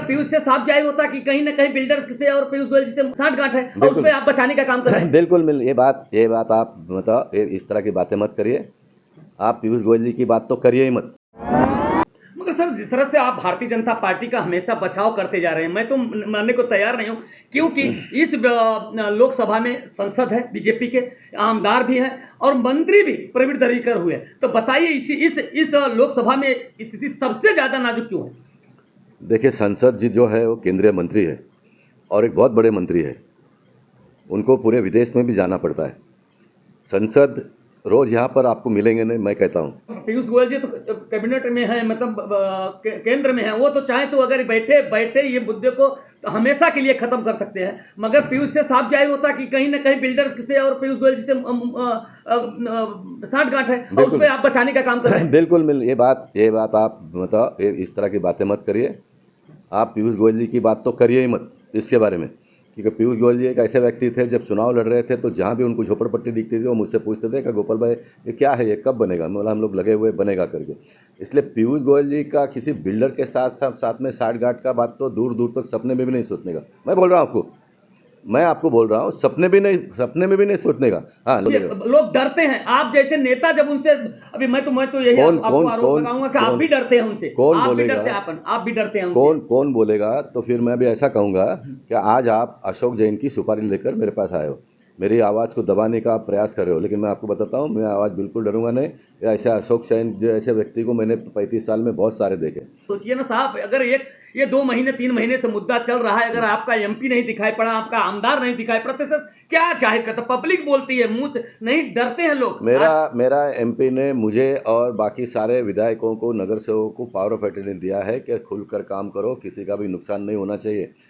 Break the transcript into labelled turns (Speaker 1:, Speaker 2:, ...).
Speaker 1: पीयूष से साफ जाहिर होता कि कहीं ना कहीं बिल्डर्स से और पीयूष गोयल जी से साठगांठ है और उसमें आप बचाने का काम कर रहे हैं।
Speaker 2: बिल्कुल ये बात आप मतलब इस तरह की बातें मत करिए। आप पीयूष गोयल जी की बात तो करिए ही मत।
Speaker 1: मगर सर, जिस तरह से आप भारतीय जनता पार्टी का हमेशा बचाव करते जा रहे हैं, मैं तो मानने को तैयार नहीं हूं, क्योंकि इस लोकसभा में संसद है, बीजेपी के आमदार भी हैं और मंत्री भी प्रवीण दरेकर हुए। तो बताइए इस लोकसभा में स्थिति सबसे ज्यादा नाजुक क्यों है?
Speaker 2: देखिए, संसद जी जो है वो केंद्रीय मंत्री है और एक बहुत बड़े मंत्री है। उनको पूरे विदेश में भी जाना पड़ता है। संसद रोज यहाँ पर आपको मिलेंगे नहीं, मैं कहता हूँ।
Speaker 1: पीयूष गोयल जी तो कैबिनेट में है, मतलब केंद्र में है, वो तो चाहे तो अगर बैठे ये मुद्दे को तो हमेशा के लिए खत्म कर सकते हैं। मगर पीयूष से साफ जाहिर होता कि कहीं ना कहीं बिल्डर्स से और पीयूष गोयल जी से साठगांठ है और उसमें आप बचाने का काम कर रहे हैं।
Speaker 2: बिल्कुल ये बात आप मतलब इस तरह की बातें मत करिए। आप पीयूष गोयल जी की बात तो करिए ही मत इसके बारे में, क्योंकि पीयूष गोयल जी एक ऐसे व्यक्ति थे, जब चुनाव लड़ रहे थे तो जहाँ भी उनको झोपड़पट्टी दिखती थी वो मुझसे पूछते थे कि गोपाल भाई ये क्या है, ये कब बनेगा, मतलब हम लोग लगे हुए बनेगा करके। इसलिए पीयूष गोयल जी का किसी बिल्डर के साथ में साठगांठ का बात तो दूर दूर तक सपने में भी नहीं सोचने का। मैं आपको बोल रहा हूँ सपने में भी नहीं सोचने का। हाँ,
Speaker 1: लोग डरते हैं आप जैसे नेता, जब उनसे अभी मैं तो यही आपको आरोप लगाऊंगा कि आप भी डरते हैं उनसे।
Speaker 2: कौन
Speaker 1: आप
Speaker 2: बोलेगा?
Speaker 1: आप भी डरते हैं उनसे।
Speaker 2: कौन बोलेगा? तो फिर मैं भी ऐसा कहूँगा कि आज आप अशोक जैन की सुपारी लेकर मेरे पास आए हो, मेरी आवाज़ को दबाने का आप प्रयास कर रहे हो, लेकिन मैं आपको बताता हूँ मैं आवाज़ बिल्कुल डरूंगा नहीं। ऐसे अशोक जैन जैसे व्यक्ति को मैंने 35 साल में बहुत सारे देखे।
Speaker 1: सोचिए ना साहब, अगर ये 2 महीने 3 महीने से मुद्दा चल रहा है, अगर आपका एमपी नहीं दिखाई पड़ा, आपका आमदार नहीं दिखाई पड़ा, तो सर क्या जाहिर करता? पब्लिक बोलती है, मुंह नहीं डरते हैं लोग।
Speaker 2: मेरा एमपी ने मुझे और बाकी सारे विधायकों को, नगर सेवकों को पावर ऑफ अटर्नी दिया है कि खुलकर काम करो, किसी का भी नुकसान नहीं होना चाहिए।